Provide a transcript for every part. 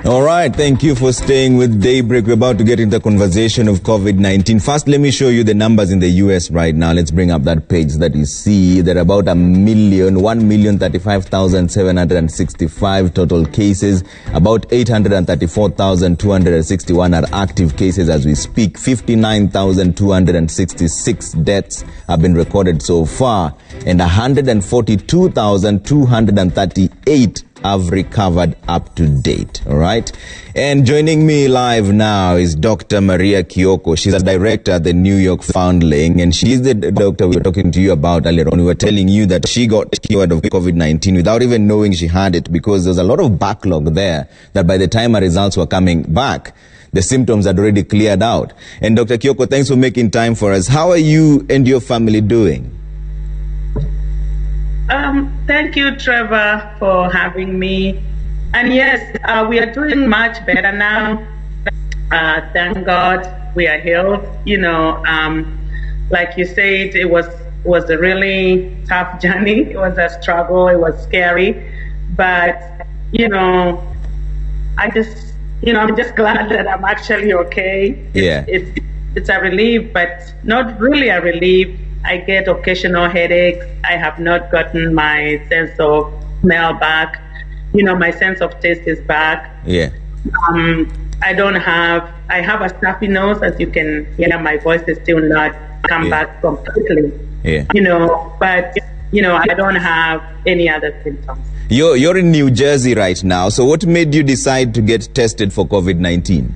All right, thank you for staying with Daybreak. We're about to get into the conversation of COVID-19. First, let me show you the numbers in the US right now. Let's bring up that page that you see. There are about 1,035,765 total cases. About 834,261 are active cases as we speak. 59,266 deaths have been recorded so far, and 142,238 have recovered up to date. All right. And joining me live now is Dr. Maria Kioko. She's a director at the New York Foundling, and she's the doctor we were talking to you about earlier on. We were telling you that she got cured of COVID-19 without even knowing she had it, because there's a lot of backlog there that by the time her results were coming back, the symptoms had already cleared out. And Dr. Kioko, thanks for making time for us. How are you and your family doing? Thank you, Trevor, for having me. And yes, we are doing much better now. Thank God we are healed. Like you said, it was a really tough journey. It was a struggle. It was scary. But, I'm just glad that I'm actually okay. Yeah. It's a relief, but not really a relief. I get occasional headaches. I have not gotten my sense of smell back. My sense of taste is back. Yeah. I have a stuffy nose, as you can hear. My voice is still not come back completely. Yeah. But I don't have any other symptoms. You're in New Jersey right now. So what made you decide to get tested for COVID-19?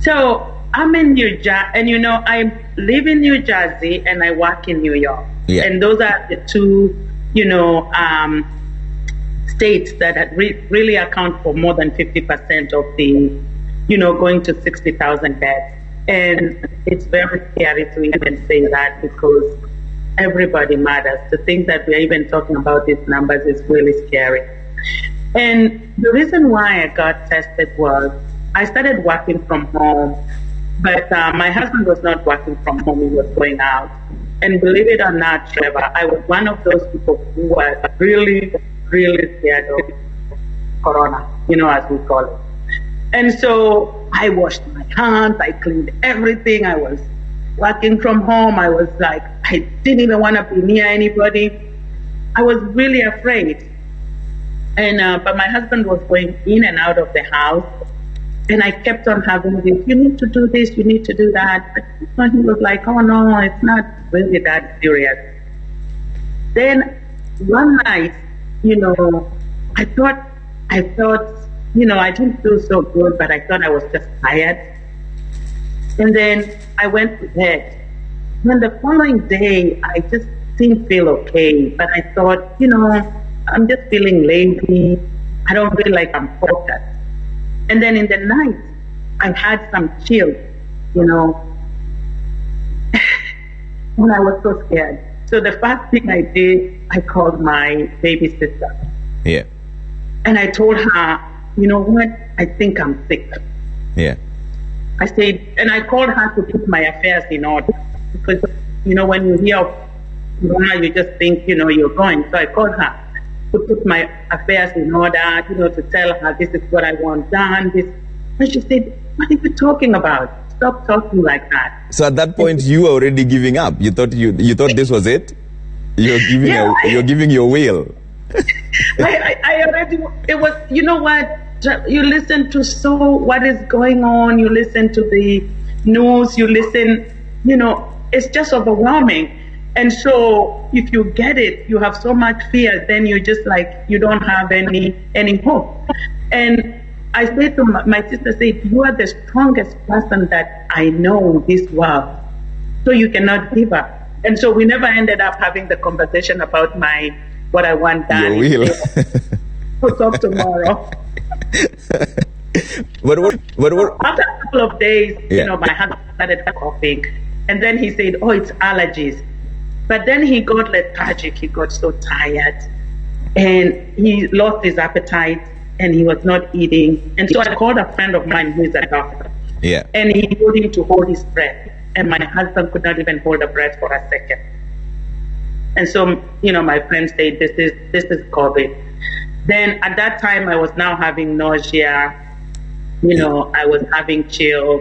So I'm in New Jersey, and I live in New Jersey and I work in New York. Yeah. And those are the two, states that really account for more than 50% of the, going to 60,000 deaths. And it's very scary to even say that, because everybody matters. To think that we're even talking about these numbers is really scary. And the reason why I got tested was I started working from home. But my husband was not working from home. He was going out. And believe it or not, Trevor, I was one of those people who were really, really scared of corona, as we call it. And so I washed my hands. I cleaned everything. I was working from home. I was like, I didn't even want to be near anybody. I was really afraid. And but my husband was going in and out of the house. And I kept on having this, you need to do this, you need to do that. And he was like, oh no, it's not really that serious. Then one night, I felt, I didn't feel so good, but I thought I was just tired. And then I went to bed. And the following day, I just didn't feel okay. But I thought, I'm just feeling lazy. I don't feel like I'm focused. And then in the night, I had some chills, and I was so scared. So the first thing I did, I called my baby sister. Yeah. And I told her, you know what, I think I'm sick. Yeah. I said, and I called her to put my affairs in order. Because, when you hear of corona, you just think, you're going. So I called her to put my affairs in order, to tell her this is what I want done. And she said, what are you talking about? Stop talking like that. So at that point, you were already giving up. You thought this was it? You're giving your will. I already, it was, what? You listen to what is going on. You listen to the news. You listen, it's just overwhelming. And so if you get it, you have so much fear, then you just you don't have any hope. And I said to my sister, you are the strongest person that I know in this world. So you cannot give up. And so we never ended up having the conversation about what I want done. Your will. We'll talk tomorrow. What? After a couple of days, my husband started coughing. And then he said, oh, it's allergies. But then he got lethargic. He got so tired. And he lost his appetite. And he was not eating. And so I called a friend of mine who is a doctor. Yeah. And he told him to hold his breath. And my husband could not even hold a breath for a second. And so, my friend said, this is COVID. Then at that time, I was now having nausea. I was having chills.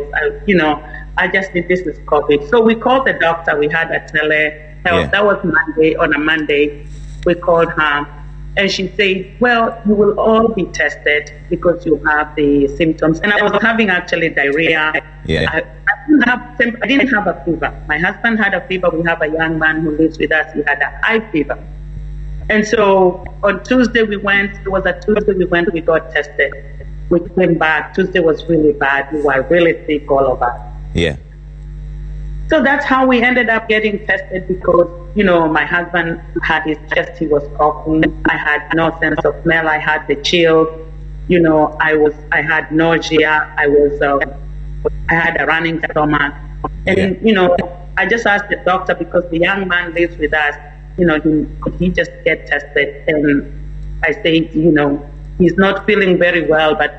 I just did this with COVID. So we called the doctor. We had a telehealth. That was Monday. On a Monday, we called her. And she said, well, you will all be tested because you have the symptoms. And I was having actually diarrhea. Yeah. I didn't have a fever. My husband had a fever. We have a young man who lives with us. He had a high fever. And so on Tuesday we went. It was a Tuesday we went. We got tested. We came back. Tuesday was really bad. We were really sick, all of us. Yeah. So that's how we ended up getting tested because, my husband had his chest, he was coughing. I had no sense of smell. I had the chills. I had nausea. I had a running stomach. And, I just asked the doctor because the young man lives with us, could he just get tested? And I said, he's not feeling very well, but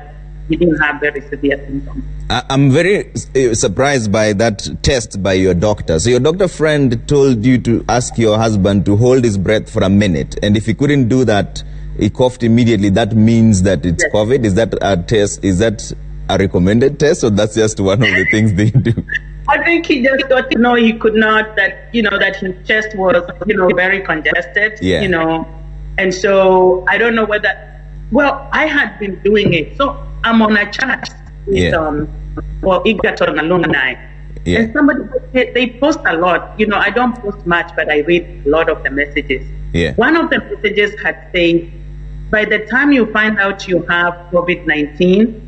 he didn't have very severe symptoms. I'm very surprised by that test by your doctor. So your doctor friend told you to ask your husband to hold his breath for a minute. And if he couldn't do that, he coughed immediately. That means that it's COVID. Is that a test? Is that a recommended test, or that's just one of the things they do? I think he just got to know he could not, that his chest was, very congested, And so I don't know whether, I had been doing it. So I'm on a chat with Egerton alumni. Yeah. And somebody, they post a lot. I don't post much, but I read a lot of the messages. Yeah. One of the messages had said, by the time you find out you have COVID-19,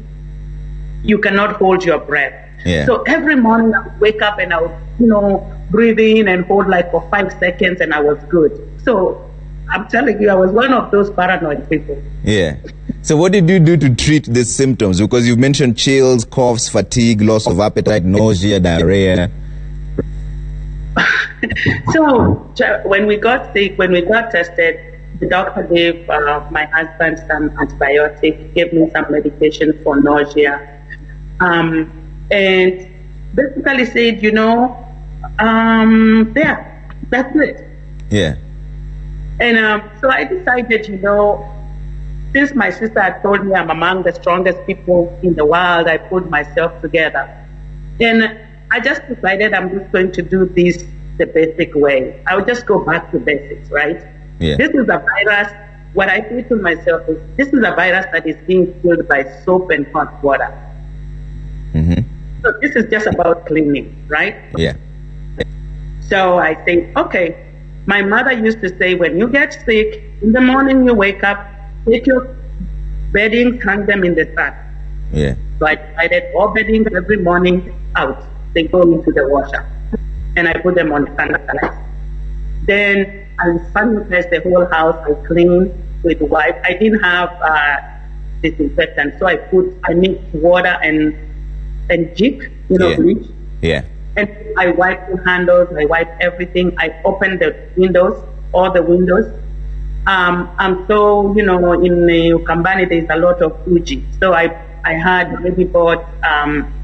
you cannot hold your breath. Yeah. So every morning I would wake up and I would, breathe in and hold like for 5 seconds and I was good. So I'm telling you, I was one of those paranoid people. Yeah. So what did you do to treat these symptoms? Because you mentioned chills, coughs, fatigue, loss of appetite, nausea, diarrhea. So when we got sick, when we got tested, the doctor gave my husband some antibiotics, gave me some medication for nausea. And basically said, that's it. Yeah. And so I decided, since my sister had told me I'm among the strongest people in the world, I pulled myself together. And I just decided I'm just going to do this the basic way. I would just go back to basics, right? Yeah. This is a virus. What I say to myself is, this is a virus that is being killed by soap and hot water. Mm-hmm. So this is just about cleaning, right? Yeah. So I think, okay, my mother used to say, when you get sick, in the morning you wake up, take your beddings, hang them in the sun. Yeah. So I decided all beddings every morning out. They go into the washer. And I put them on sanitizer. Then I sanitize the whole house. I clean with wipe. I didn't have disinfectant, so I mixed water and jik, bleach. Yeah. And I wipe the handles, I wipe everything. I open the windows, all the windows. So, in Ukambani, there's a lot of uji. So I had already bought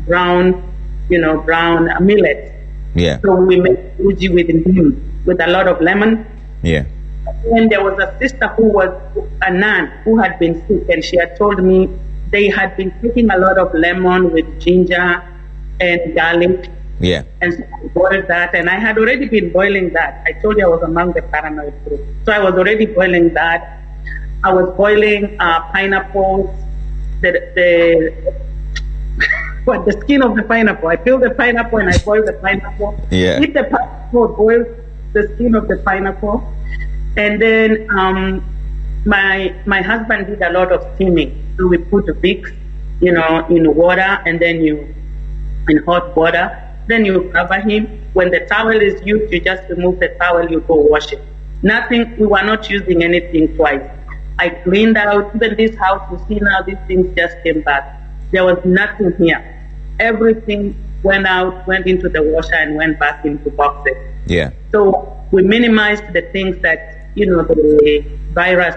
brown millet. Yeah. So we made uji with neem, with a lot of lemon. Yeah. And there was a sister who was a nun who had been sick, and she had told me they had been taking a lot of lemon with ginger and garlic. Yeah. And so I boiled that, and I had already been boiling that. I told you I was among the paranoid group. So I was already boiling that. I was boiling pineapples, the skin of the pineapple. I peel the pineapple and I boil the pineapple. Yeah. Eat the pineapple, boil the skin of the pineapple. And then my husband did a lot of steaming. So we put the Vicks, in water, and then in hot water. Then you cover him. When the towel is used, you just remove the towel, you go wash it. Nothing, we were not using anything twice. I cleaned out, even this house, you see now, these things just came back. There was nothing here. Everything went out, went into the washer and went back into boxes. Yeah. So we minimized the things that, the virus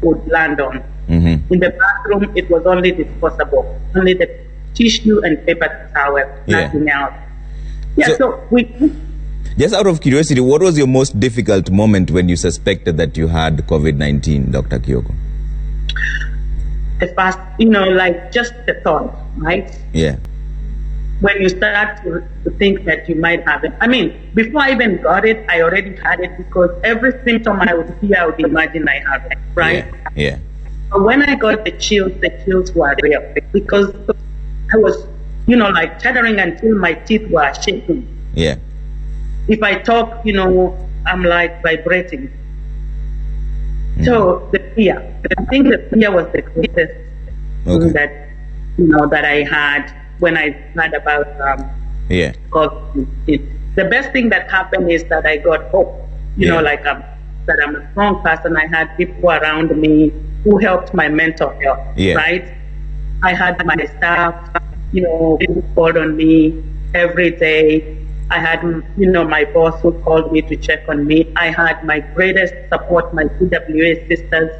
would land on. Mm-hmm. In the bathroom, it was only disposable, only the tissue and paper towel, nothing else. Yeah, so we... Just out of curiosity, what was your most difficult moment when you suspected that you had COVID-19, Dr. Kioko? the first, like just the thought, right? Yeah. When you start to think that you might have it. I mean, before I even got it, I already had it because every symptom I would hear, I would imagine I have it, right? Yeah. But when I got the chills were real because I was, like chattering until my teeth were shaking. Yeah. If I talk, I'm like vibrating. So the fear, I think the fear was the greatest thing that, that I had when I heard about COVID. The best thing that happened is that I got hope, that I'm a strong person. I had people around me who helped my mental health, right? I had my staff, who called on me every day. I had, my boss who called me to check on me. I had my greatest support, my CWA sisters,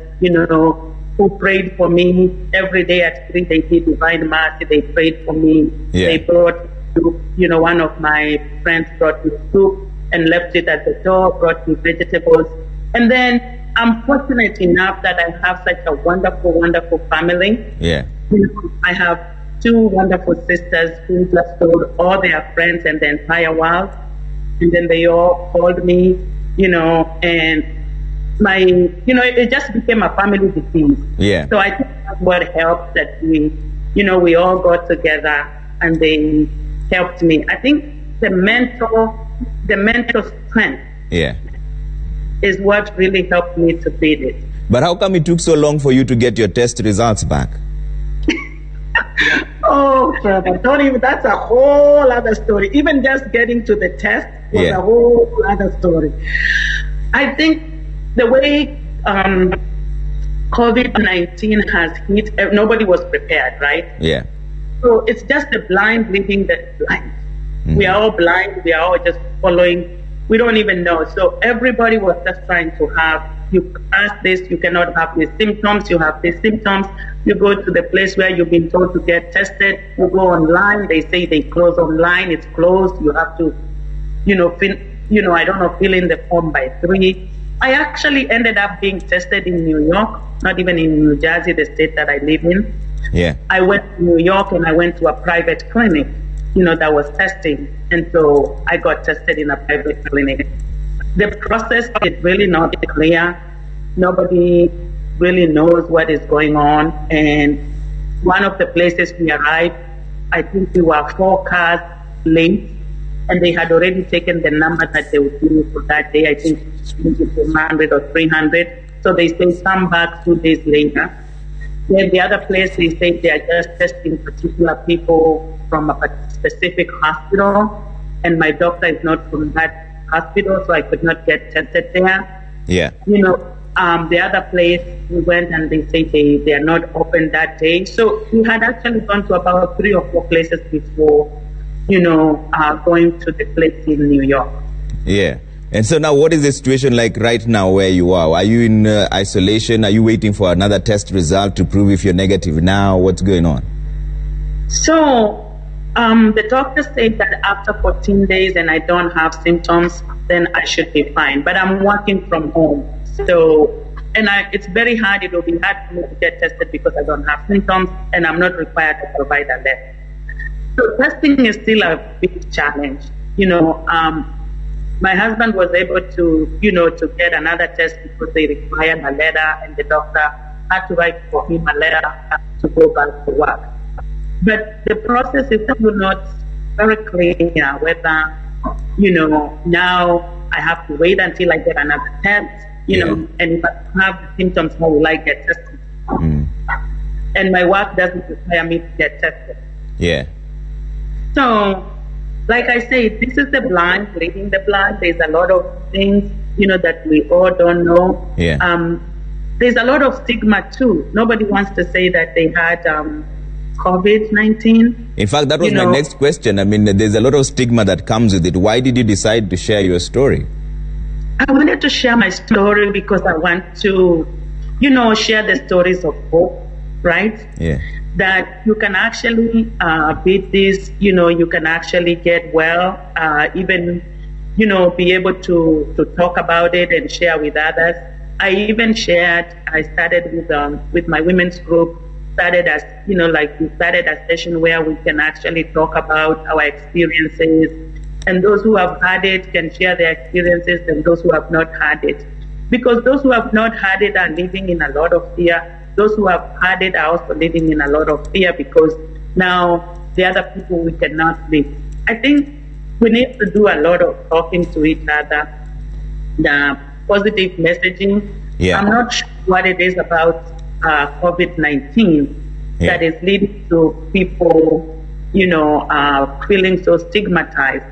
who prayed for me every day at 3. They did Divine Mercy. They prayed for me. Yeah. They brought, one of my friends brought me soup and left it at the door, brought me vegetables. And then I'm fortunate enough that I have such a wonderful, wonderful family. Yeah. I have 2 wonderful sisters who just told all their friends and the entire world. And then they all called me, and it just became a family disease. Yeah. So I think that's what helped, that we all got together and they helped me. I think the mental strength is what really helped me to beat it. But how come it took so long for you to get your test results back? Oh, Trevor, that's a whole other story. Even just getting to the test was a whole other story. I think the way COVID-19 has hit, nobody was prepared, right? Yeah. So it's just the blind leading the blind. Mm-hmm. We are all blind. We are all just following. We don't even know. So everybody was just trying to you ask this, you cannot have these symptoms, you have these symptoms. You go to the place where you've been told to get tested. You go online, they say they close online, it's closed. You have to, fill in the form by 3. I actually ended up being tested in New York, not even in New Jersey, the state that I live in. Yeah. I went to New York and I went to a private clinic, that was testing. And so I got tested in a private clinic. The process is really not clear. Nobody really knows what is going on. And one of the places we arrived, I think we were 4 cars late, and they had already taken the number that they would give me for that day. I think 200 or 300. So they say come back 2 days later. Then the other place, they say they are just testing particular people from a specific hospital, and my doctor is not from that hospital, so I could not get tested there. Yeah. The other place we went and they say they are not open that day. So we had actually gone to about 3 or 4 places before, going to the place in New York. Yeah. And so now what is the situation like right now where you are? Are you in isolation? Are you waiting for another test result to prove if you're negative now? What's going on? So the doctor said that after 14 days and I don't have symptoms, then I should be fine. But I'm working from home. So, it's very hard. It will be hard for me to get tested because I don't have symptoms and I'm not required to provide a letter. So testing is still a big challenge. My husband was able to, to get another test because they required a letter, and the doctor had to write for him a letter to go back to work. But the process is still not very clear whether, now I have to wait until I get another test, and if I have symptoms, how will I get tested? And my work doesn't require me to get tested. Yeah. So, like I say, this is the blind leading the blind. There's a lot of things, that we all don't know. Yeah. There's a lot of stigma too. Nobody wants to say that they had COVID-19. In fact, that was my next question. I mean, there's a lot of stigma that comes with it. Why did you decide to share your story? I wanted to share my story because I want to, share the stories of hope, right? Yeah. That you can actually beat this, you can actually get well, even, be able to talk about it and share with others. I even shared, I started with my women's group, started as, we started a session where we can actually talk about our experiences, and those who have had it can share their experiences, and those who have not had it. Because those who have not had it are living in a lot of fear. Those who have had it are also living in a lot of fear because now the other people we cannot meet. I think we need to do a lot of talking to each other, the positive messaging. Yeah. I'm not sure what it is about COVID-19 that is leading to people, feeling so stigmatized.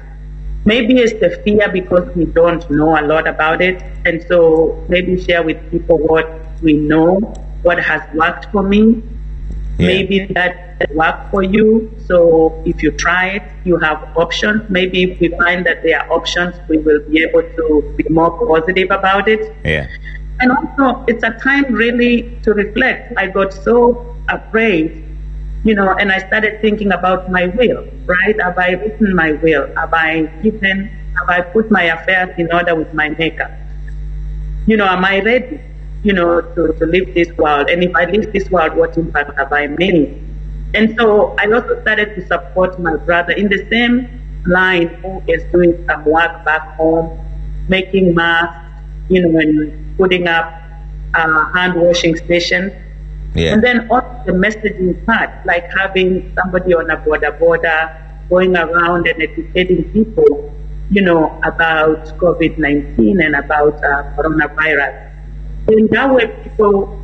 Maybe it's the fear because we don't know a lot about it. And so maybe share with people what we know, what has worked for me. Yeah. Maybe that worked for you. So if you try it, you have options. Maybe if we find that there are options, we will be able to be more positive about it. Yeah. And also, it's a time really to reflect. I got so afraid, and I started thinking about my will, right? Have I written my will? Have I put my affairs in order with my maker? Am I ready, to leave this world? And if I leave this world, what impact have I made? And so I also started to support my brother in the same line who is doing some work back home, making masks, and putting up hand washing stations. Yeah. And then also the messaging part, like having somebody on a border going around and educating people, about COVID-19 and about coronavirus. In that way, people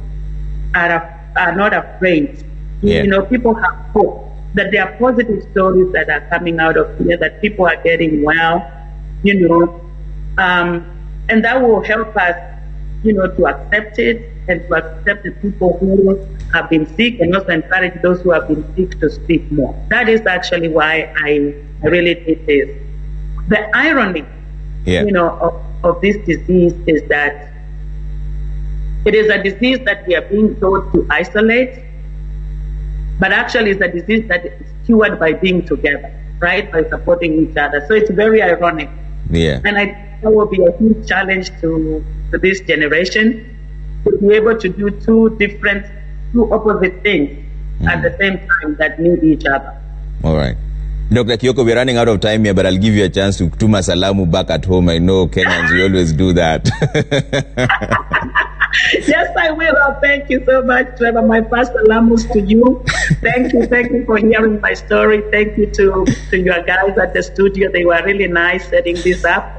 are not afraid. Yeah. People have hope that there are positive stories that are coming out of here, that people are getting well, and that will help us, to accept it and to accept the people who have been sick, and also encourage those who have been sick to speak more. That is actually why I really did this. The irony, of this disease is that it is a disease that we are being told to isolate, but actually it's a disease that is cured by being together, right? By supporting each other. So it's very ironic. Yeah. And I think that will be a huge challenge to this generation, to be able to do two opposite things at the same time that need each other. All right. Dr. Kioko, we're running out of time here, but I'll give you a chance to tuma salamu back at home. I know Kenyans, we always do that. Yes, I will. Thank you so much, Trevor. My first salamus to you. Thank you for hearing my story. Thank you to your guys at the studio. They were really nice setting this up.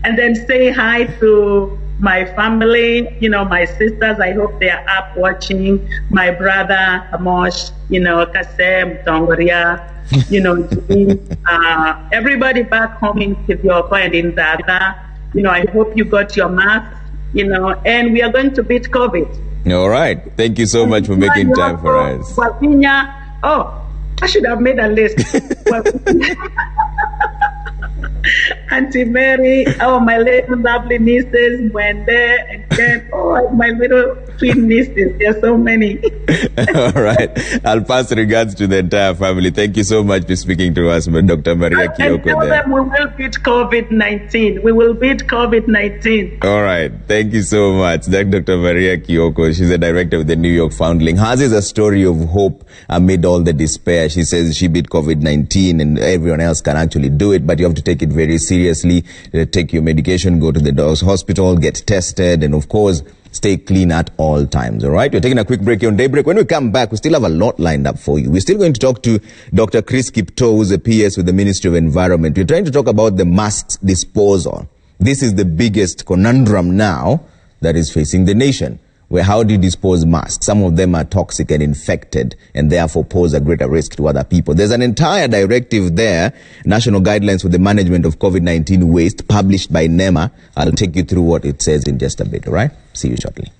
And then say hi to my family, my sisters. I hope they are up watching. My brother, Amosh, Kasem, Tongoria, everybody back home in Kioko and in Daga. I hope you got your masks, and we are going to beat COVID. All right. Thank you so much for making time for us. Oh, I should have made a list. Auntie Mary, my little lovely nieces, Wende, and Ken, my little twin nieces. There are so many. All right. I'll pass regards to the entire family. Thank you so much for speaking to us, Dr. Maria Kioko. And tell them we will beat COVID-19. We will beat COVID-19. All right. Thank you so much. That's Dr. Maria Kioko. She's the director of the New York Foundling. Hers is a story of hope amid all the despair. She says she beat COVID-19 and everyone else can actually do it, but you have to take it very seriously. Take your medication, go to the hospital, get tested, and of course, stay clean at all times. All right. We're taking a quick break here on Daybreak. When we come back, we still have a lot lined up for you. We're still going to talk to Dr. Chris Kipto, who's a PS with the Ministry of Environment. We're trying to talk about the masks disposal. This is the biggest conundrum now that is facing the nation. Where how do you dispose masks? Some of them are toxic and infected and therefore pose a greater risk to other people. There's an entire directive there, National Guidelines for the Management of COVID-19 Waste, published by NEMA. I'll take you through what it says in just a bit, all right? See you shortly.